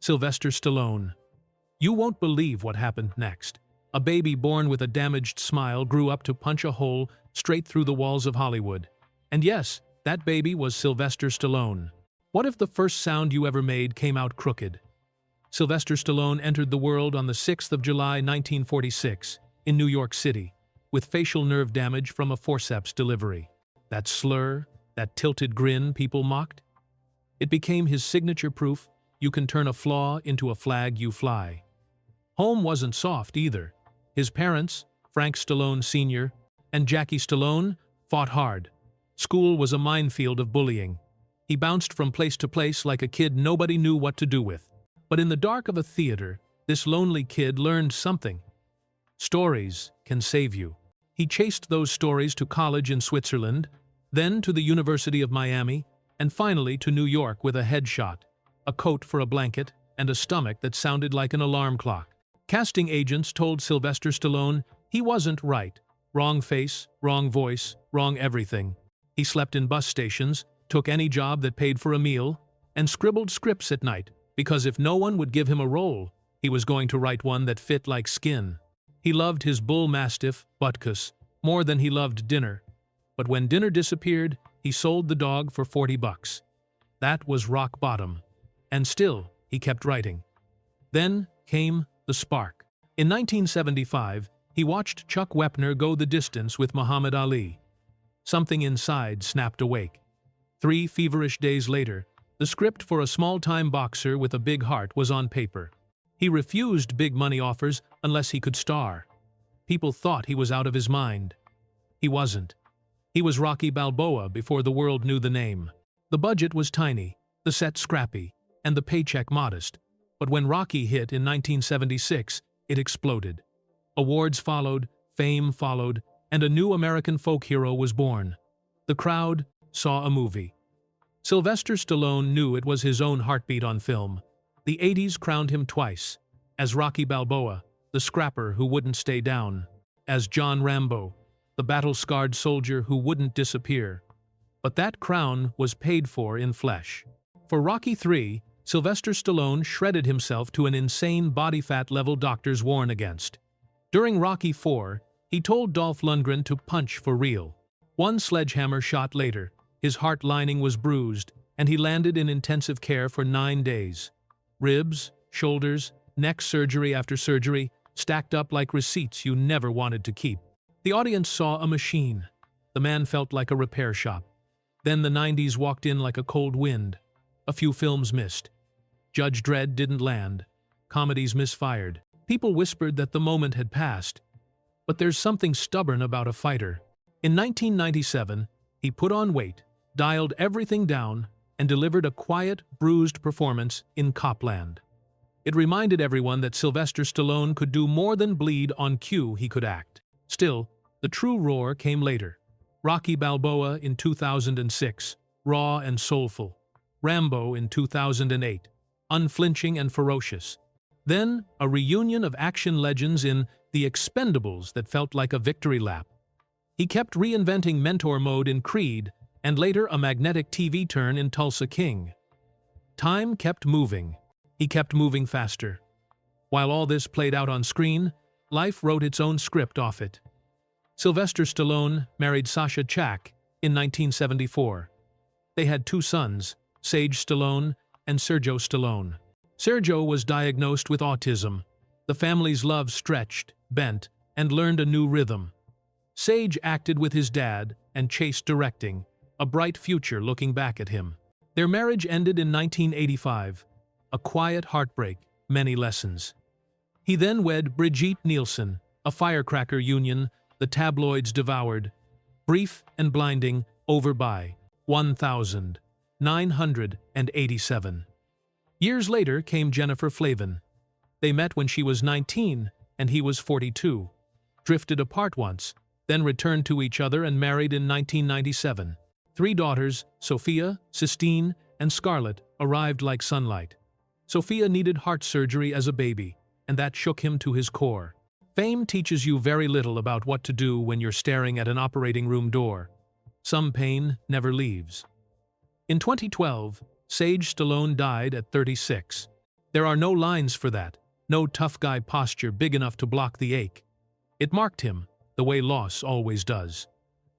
Sylvester Stallone. You won't believe what happened next. A baby born with a damaged smile grew up to punch a hole straight through the walls of Hollywood. And yes, that baby was Sylvester Stallone. What if the first sound you ever made came out crooked? Sylvester Stallone entered the world on the 6th of July 1946 in New York City, with facial nerve damage from a forceps delivery. That slur, that tilted grin people mocked? It became his signature proof: you can turn a flaw into a flag you fly. Home wasn't soft either. His parents, Frank Stallone Sr. and Jackie Stallone, fought hard. School was a minefield of bullying. He bounced from place to place like a kid nobody knew what to do with. But in the dark of a theater, this lonely kid learned something. Stories can save you. He chased those stories to college in Switzerland, then to the University of Miami, and finally to New York with a headshot, a coat for a blanket, and a stomach that sounded like an alarm clock. Casting agents told Sylvester Stallone he wasn't right. Wrong face, wrong voice, wrong everything. He slept in bus stations, took any job that paid for a meal, and scribbled scripts at night, because if no one would give him a role, he was going to write one that fit like skin. He loved his bull mastiff, Butkus, more than he loved dinner. But when dinner disappeared, he sold the dog for $40. That was rock bottom. And still, he kept writing. Then came the spark. In 1975, he watched Chuck Wepner go the distance with Muhammad Ali. Something inside snapped awake. 3 feverish days later, the script for a small-time boxer with a big heart was on paper. He refused big money offers unless he could star. People thought he was out of his mind. He wasn't. He was Rocky Balboa before the world knew the name. The budget was tiny, the set scrappy, and the paycheck modest. But when Rocky hit in 1976, it exploded. Awards followed, fame followed, and a new American folk hero was born. The crowd saw a movie. Sylvester Stallone knew it was his own heartbeat on film. The 80s crowned him twice, as Rocky Balboa, the scrapper who wouldn't stay down, as John Rambo, the battle-scarred soldier who wouldn't disappear. But that crown was paid for in flesh. For Rocky III, Sylvester Stallone shredded himself to an insane body fat level doctors warn against. During Rocky IV, he told Dolph Lundgren to punch for real. One sledgehammer shot later, his heart lining was bruised, and he landed in intensive care for 9 days. Ribs, shoulders, neck surgery after surgery, stacked up like receipts you never wanted to keep. The audience saw a machine. The man felt like a repair shop. Then the 90s walked in like a cold wind. A few films missed. Judge Dredd didn't land. Comedies misfired. People whispered that the moment had passed. But there's something stubborn about a fighter. In 1997, he put on weight, dialed everything down, and delivered a quiet, bruised performance in Copland. It reminded everyone that Sylvester Stallone could do more than bleed on cue. He could act. Still, the true roar came later. Rocky Balboa in 2006, raw and soulful. Rambo in 2008, unflinching and ferocious. Then, a reunion of action legends in The Expendables that felt like a victory lap. He kept reinventing mentor mode in Creed, and later a magnetic TV turn in Tulsa King. Time kept moving. He kept moving faster. While all this played out on screen, life wrote its own script off it. Sylvester Stallone married Sasha Chak in 1974. They had 2 sons, Sage Stallone and Sergio Stallone. Sergio was diagnosed with autism. The family's love stretched, bent, and learned a new rhythm. Sage acted with his dad and chased directing, a bright future looking back at him. Their marriage ended in 1985, a quiet heartbreak, many lessons. He then wed Brigitte Nielsen, a firecracker union the tabloids devoured, brief and blinding, over by 1987. Years later came Jennifer Flavin. They met when she was 19 and he was 42, drifted apart once, then returned to each other and married in 1997. 3 daughters, Sophia, Sistine, and Scarlett, arrived like sunlight. Sophia needed heart surgery as a baby, and that shook him to his core. Fame teaches you very little about what to do when you're staring at an operating room door. Some pain never leaves. In 2012, Sage Stallone died at 36. There are no lines for that, no tough guy posture big enough to block the ache. It marked him, the way loss always does.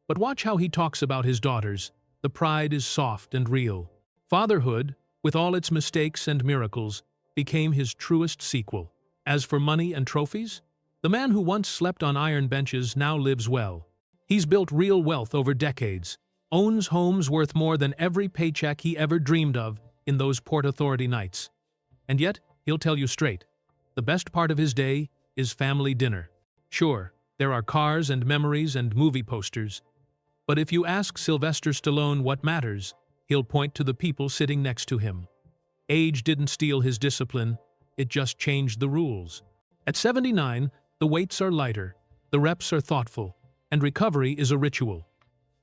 But watch how he talks about his daughters. The pride is soft and real. Fatherhood, with all its mistakes and miracles, became his truest sequel. As for money and trophies, the man who once slept on iron benches now lives well. He's built real wealth over decades, owns homes worth more than every paycheck he ever dreamed of in those Port Authority nights. And yet, he'll tell you straight, the best part of his day is family dinner. Sure, there are cars and memories and movie posters, but if you ask Sylvester Stallone what matters, he'll point to the people sitting next to him. Age didn't steal his discipline, it just changed the rules. At 79, the weights are lighter, the reps are thoughtful, and recovery is a ritual.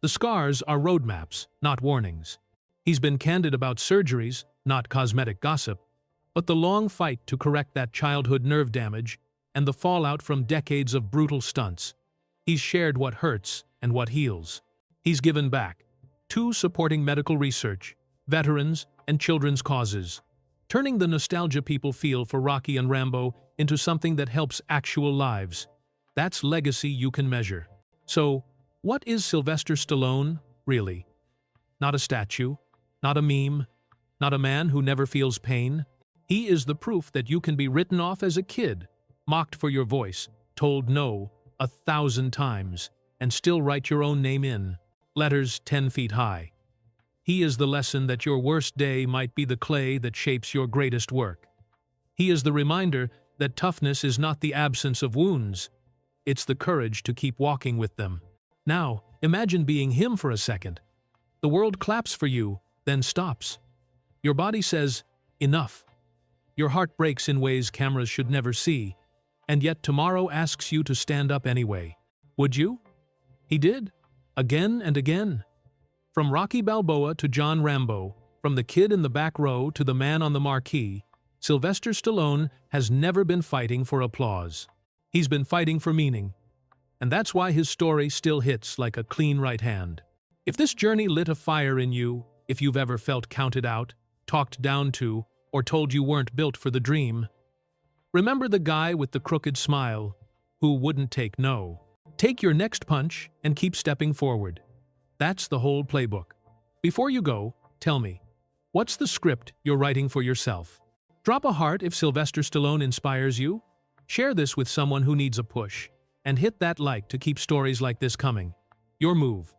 The scars are roadmaps, not warnings. He's been candid about surgeries, not cosmetic gossip, but the long fight to correct that childhood nerve damage and the fallout from decades of brutal stunts. He's shared what hurts and what heals. He's given back, to supporting medical research, veterans, and children's causes, turning the nostalgia people feel for Rocky and Rambo into something that helps actual lives. That's legacy you can measure. So, what is Sylvester Stallone, really? Not a statue, not a meme, not a man who never feels pain. He is the proof that you can be written off as a kid, mocked for your voice, told no 1,000 times, and still write your own name in letters 10 feet high. He is the lesson that your worst day might be the clay that shapes your greatest work. He is the reminder that toughness is not the absence of wounds, it's the courage to keep walking with them. Now, imagine being him for a second. The world claps for you, then stops. Your body says, enough. Your heart breaks in ways cameras should never see, and yet tomorrow asks you to stand up anyway. Would you? He did, again and again. From Rocky Balboa to John Rambo, from the kid in the back row to the man on the marquee, Sylvester Stallone has never been fighting for applause. He's been fighting for meaning. And that's why his story still hits like a clean right hand. If this journey lit a fire in you, if you've ever felt counted out, talked down to, or told you weren't built for the dream, remember the guy with the crooked smile who wouldn't take no. Take your next punch and keep stepping forward. That's the whole playbook. Before you go, tell me, what's the script you're writing for yourself? Drop a heart if Sylvester Stallone inspires you. Share this with someone who needs a push. And hit that like to keep stories like this coming. Your move.